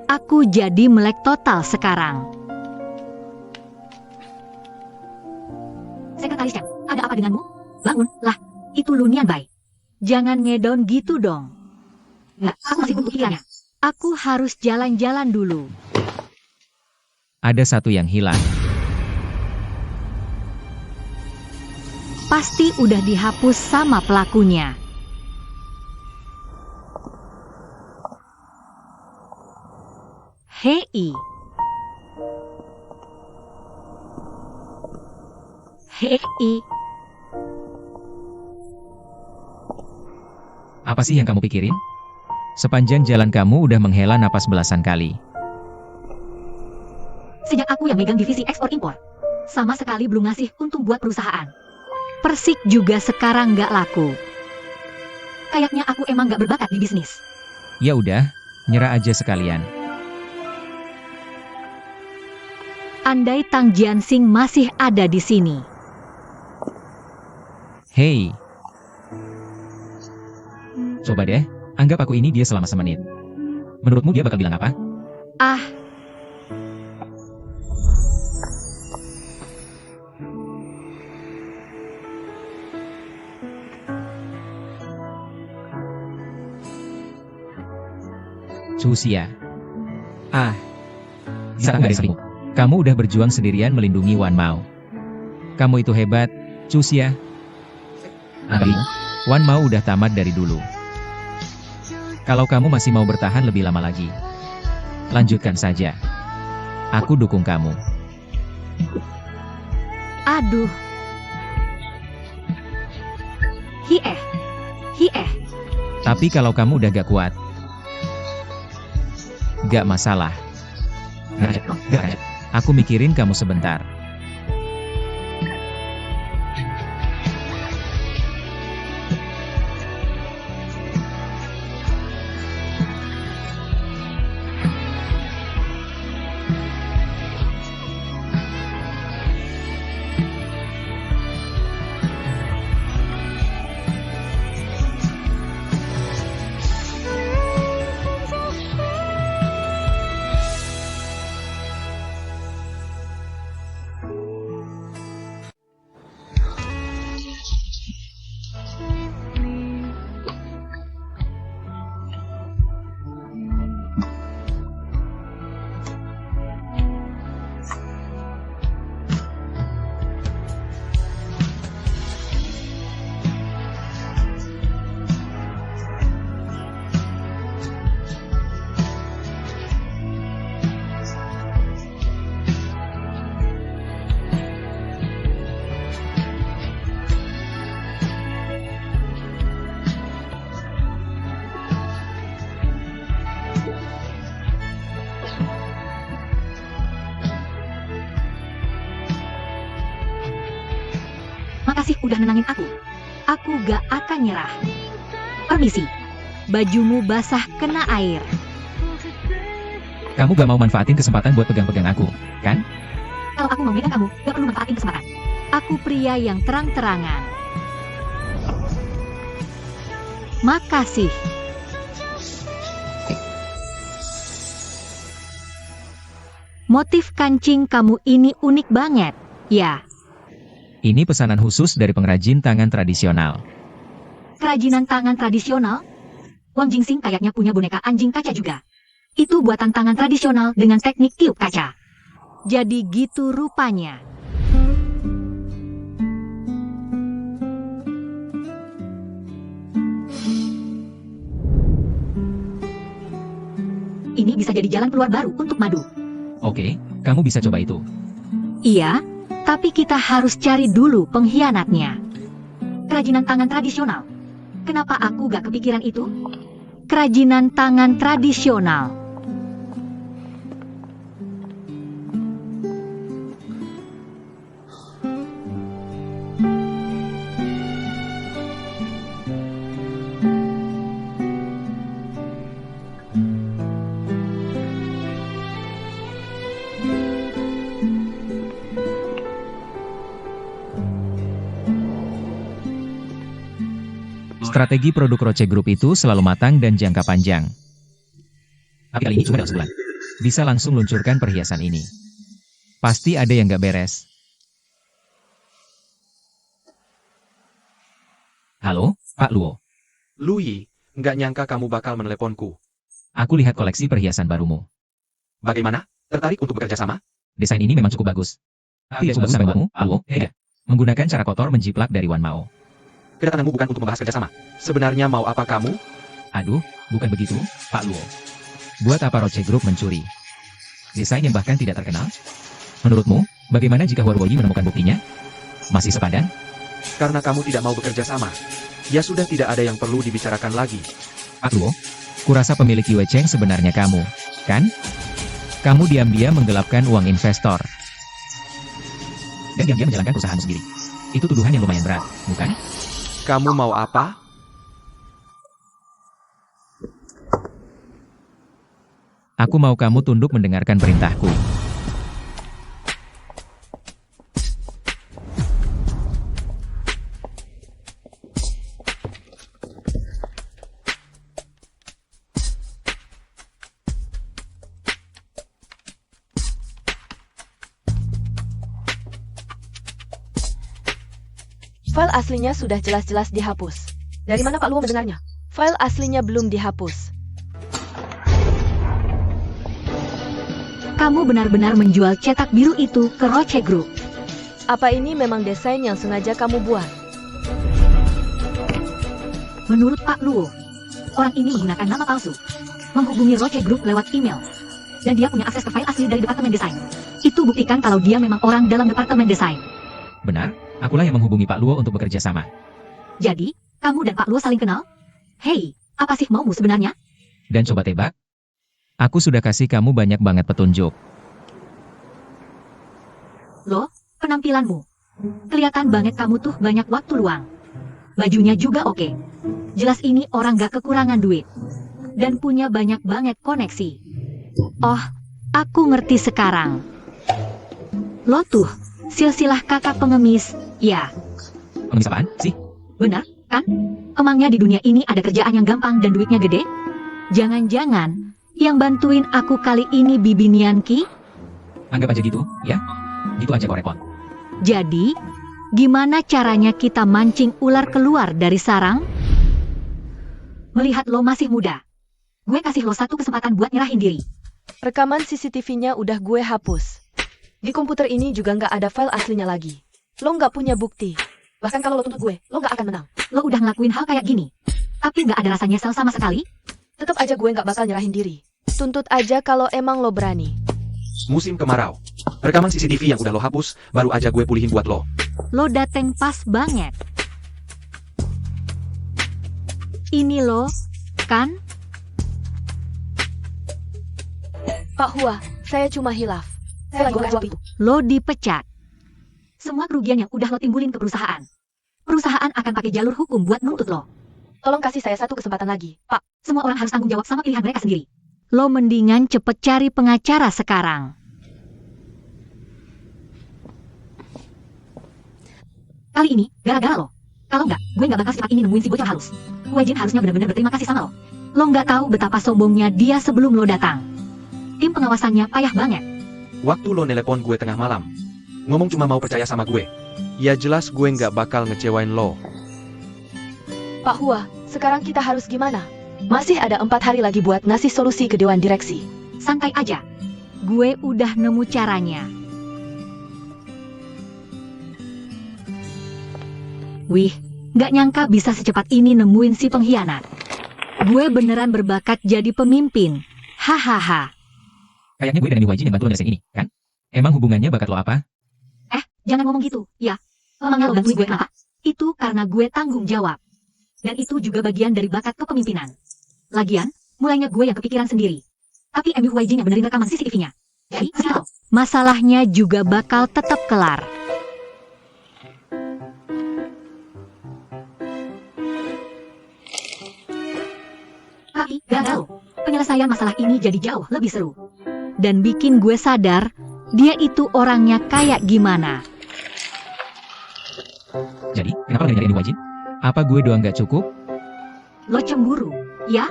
Aku jadi melek total sekarang. Sekretaris Apa denganmu? Bangun, lah. Itu Lunian Bai. Jangan ngedon gitu dong. Nggak, aku masih buntu pikirannya. Aku harus jalan-jalan dulu. Ada satu yang hilang. Pasti udah dihapus sama pelakunya. Hei. Hei. Apa sih yang kamu pikirin? Sepanjang jalan kamu udah menghela napas belasan kali. Sejak aku yang megang divisi ekspor-impor, sama sekali belum ngasih untung buat perusahaan. Persik juga sekarang nggak laku. Kayaknya aku emang nggak berbakat di bisnis. Ya udah, nyerah aja sekalian. Andai Tang Jiansing masih ada di sini. Hei. Coba deh, anggap aku ini dia selama semenit. Menurutmu dia bakal bilang apa? Ah, Cusia. Ah. Bisa nggak disebut? Kamu udah berjuang sendirian melindungi Wan Mao. Kamu itu hebat, Cusia. Tapi, Wan Mao udah tamat dari dulu. Kalau kamu masih mau bertahan lebih lama lagi, lanjutkan saja. Aku dukung kamu. aduh. Hieh. Hieh. Tapi kalau kamu udah gak kuat, gak masalah. Aku mikirin kamu sebentar. Makasih udah nenangin aku. Aku gak akan nyerah. Permisi. Bajumu basah kena air. Kamu gak mau manfaatin kesempatan buat pegang-pegang aku, kan? Kalau aku mau megang kamu, gak perlu manfaatin kesempatan. Aku pria yang terang-terangan. Makasih. Motif kancing kamu ini unik banget, ya. Ini pesanan khusus dari pengrajin tangan tradisional. Kerajinan tangan tradisional? Wang Jingsing kayaknya punya boneka anjing kaca juga. Itu buatan tangan tradisional dengan teknik tiup kaca. Jadi gitu rupanya. Ini bisa jadi jalan keluar baru untuk madu. Oke, kamu bisa coba itu. Iya, tapi kita harus cari dulu pengkhianatnya. Kerajinan tangan tradisional. Kenapa aku gak kepikiran itu? Kerajinan tangan tradisional. Strategi produk Roche Group itu selalu matang dan jangka panjang. Tapi kali ini cuma dalam sebulan. Bisa langsung luncurkan perhiasan ini. Pasti ada yang gak beres. Halo, Pak Luo. Lui, nggak nyangka kamu bakal meneleponku. Aku lihat koleksi perhiasan barumu. Bagaimana? Tertarik untuk bekerja sama? Desain ini memang cukup bagus. Tapi yang bagus membuatmu, Pak Luo, menggunakan cara kotor menjiplak dari Wan Mao. Kedatanganmu bukan untuk membahas kerjasama. Sebenarnya mau apa kamu? Aduh, bukan begitu, Pak Luo. Buat apa Roche Group mencuri desain yang bahkan tidak terkenal? Menurutmu, bagaimana jika Huawei menemukan buktinya? Masih sepadan? Karena kamu tidak mau bekerja sama. Ya sudah, tidak ada yang perlu dibicarakan lagi. Pak Luo, kurasa pemilik Yue Cheng sebenarnya kamu, kan? Kamu diam-diam menggelapkan uang investor. Dan diam-diam menjalankan perusahaan sendiri. Itu tuduhan yang lumayan berat, bukan? Kamu mau apa? Aku mau kamu tunduk mendengarkan perintahku. File aslinya sudah jelas-jelas dihapus. Dari mana Pak Luo mendengarnya? File aslinya belum dihapus. Kamu benar-benar menjual cetak biru itu ke Roche Group. Apa ini memang desain yang sengaja kamu buat? Menurut Pak Luo, orang ini menggunakan nama palsu, menghubungi Roche Group lewat email, dan dia punya akses ke file asli dari Departemen Desain. Itu buktikan kalau dia memang orang dalam Departemen Desain. Benar, akulah yang menghubungi Pak Luo untuk bekerja sama. Jadi, kamu dan Pak Luo saling kenal? Hei, apa sih maumu sebenarnya? Dan coba tebak, aku sudah kasih kamu banyak banget petunjuk. Loh, penampilanmu. Kelihatan banget kamu tuh banyak waktu luang. Bajunya juga oke. Jelas ini orang gak kekurangan duit. Dan punya banyak banget koneksi. Oh, aku ngerti sekarang. Lo tuh, silsilah kakak pengemis, ya. Pengemis apaan sih? Benar, kan? Emangnya di dunia ini ada kerjaan yang gampang dan duitnya gede? Jangan-jangan yang bantuin aku kali ini Bibi Nianki? Anggap aja gitu, ya? Gitu aja kok repot. Jadi, gimana caranya kita mancing ular keluar dari sarang? Melihat lo masih muda, gue kasih lo satu kesempatan buat nyerahin diri. Rekaman CCTV-nya udah gue hapus. Di komputer ini juga nggak ada file aslinya lagi. Lo nggak punya bukti. Bahkan kalau lo tuntut gue, lo nggak akan menang. Lo udah ngelakuin hal kayak gini, tapi nggak ada rasa nyesel sama sekali? Tetap aja gue nggak bakal nyerahin diri. Tuntut aja kalau emang lo berani. Musim kemarau. Rekaman CCTV yang udah lo hapus, baru aja gue pulihin buat lo. Lo dateng pas banget. Ini lo, kan? Pak Hua, saya cuma hilaf. Saya lagi jawab itu. Lo dipecat. Semua kerugian yang udah lo timbulin ke perusahaan. Perusahaan akan pakai jalur hukum buat nuntut lo. Tolong kasih saya satu kesempatan lagi, Pak. Semua orang harus tanggung jawab sama pilihan mereka sendiri. Lo mendingan cepet cari pengacara sekarang. Kali ini, gara-gara lo. Kalau nggak, gue nggak bakal secepat ini nemuin si bocor halus. Gue Jin harusnya benar-benar berterima kasih sama lo. Lo nggak tahu betapa sombongnya dia sebelum lo datang. Tim pengawasannya payah banget. Waktu lo nelepon gue tengah malam, ngomong cuma mau percaya sama gue. Ya jelas gue nggak bakal ngecewain lo. Pak Hua, sekarang kita harus gimana? Masih ada 4 hari lagi buat ngasih solusi ke Dewan Direksi. Santai aja. Gue udah nemu caranya. Wih, nggak nyangka bisa secepat ini nemuin si pengkhianat. Gue beneran berbakat jadi pemimpin. Hahaha. Kayaknya gue dan Wajin yang bantu lo desain ini, kan? Emang hubungannya bakat lo apa? Jangan ngomong gitu, ya. Emangnya lo bantuin gue kenapa? Itu karena gue tanggung jawab. Dan itu juga bagian dari bakat kepemimpinan. Lagian, mulainya gue yang kepikiran sendiri. Tapi MUYJ yang benerin rekaman CCTV-nya. Jadi, kasih tau. Masalahnya juga bakal tetap kelar. Tapi, gagal. Penyelesaian masalah ini jadi jauh lebih seru. Dan bikin gue sadar, dia itu orangnya kayak gimana. Jadi, kenapa lo nyariin Wajin? Apa gue doang gak cukup? Lo cemburu, ya?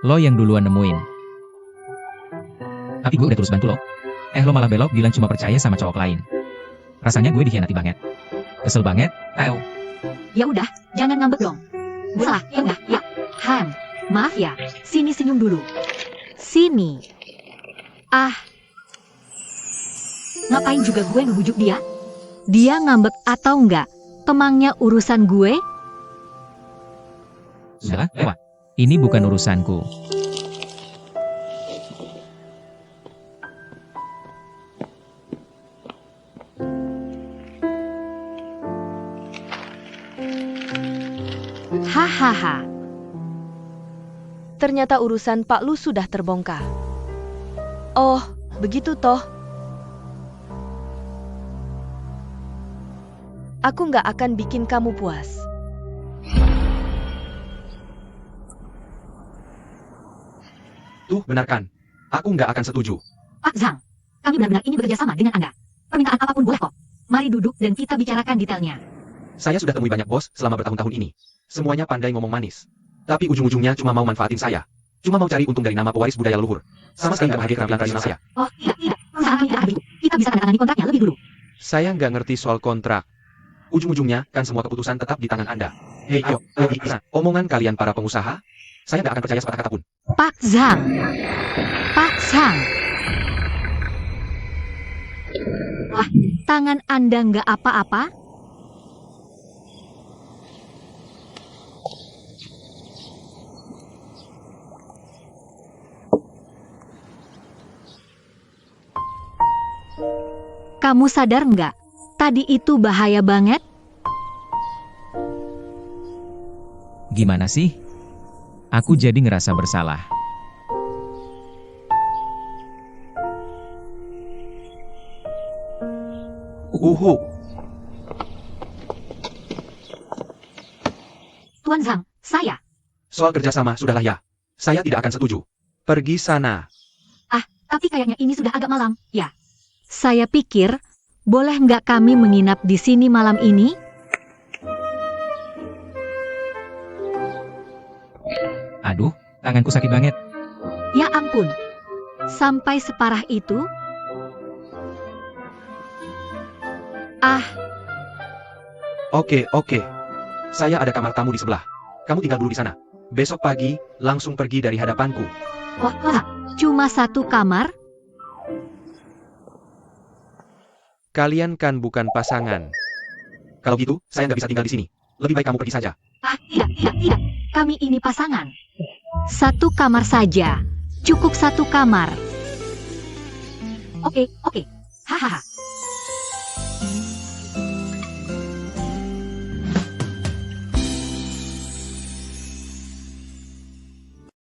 Lo yang duluan nemuin. Tapi gue udah terus bantu lo. Lo malah belok bilang cuma percaya sama cowok lain. Rasanya gue dikhianati banget. Kesel banget, tau. Ya udah, jangan ngambek dong. Gue salah, ya enggak? Ya. Maaf ya. Sini senyum dulu. Sini. Ah. Ngapain juga gue ngebujuk dia? Dia ngambek atau enggak? Kemangnya urusan gue? Sudahlah, lewat. Ini bukan urusanku. Hahaha. Ternyata urusan Pak Lu sudah terbongkar. Oh, begitu toh. Aku nggak akan bikin kamu puas. Tuh, benarkan. Aku nggak akan setuju. Pak Zhang, kami benar-benar ini bekerja sama dengan Anda. Permintaan apapun boleh kok. Mari duduk dan kita bicarakan detailnya. Saya sudah temui banyak bos selama bertahun-tahun ini. Semuanya pandai ngomong manis. Tapi ujung-ujungnya cuma mau manfaatin saya. Cuma mau cari untung dari nama pewaris budaya leluhur. Sama sekali nggak menghargai keterampilan tradisional saya. Oh, tidak. Perusahaan kami tidak akan begitu. Kita bisa tanda tangani kontraknya lebih dulu. Saya nggak ngerti soal kontrak. Ujung-ujungnya kan semua keputusan tetap di tangan Anda. Hei, ayo, bisa. Omongan kalian para pengusaha, saya nggak akan percaya sepatah kata pun. Pak Zhang. Pak Zhang. Wah, tangan Anda nggak apa-apa? Kamu sadar nggak? Tadi itu bahaya banget. Gimana sih? Aku jadi ngerasa bersalah. Uhu, Tuan Zhang, saya. soal kerjasama sudahlah ya. Saya tidak akan setuju. Pergi sana. Tapi kayaknya ini sudah agak malam, ya. Saya pikir, boleh nggak kami menginap di sini malam ini? Aduh, tanganku sakit banget. Ya ampun, sampai separah itu? Ah, Oke. Saya ada kamar tamu di sebelah. Kamu tinggal dulu di sana. Besok pagi, langsung pergi dari hadapanku. wah, cuma satu kamar? Kalian kan bukan pasangan. Kalau gitu, saya nggak bisa tinggal di sini. Lebih baik kamu pergi saja. Tidak. Kami ini pasangan. Satu kamar saja. Cukup satu kamar. Oke. Hahaha.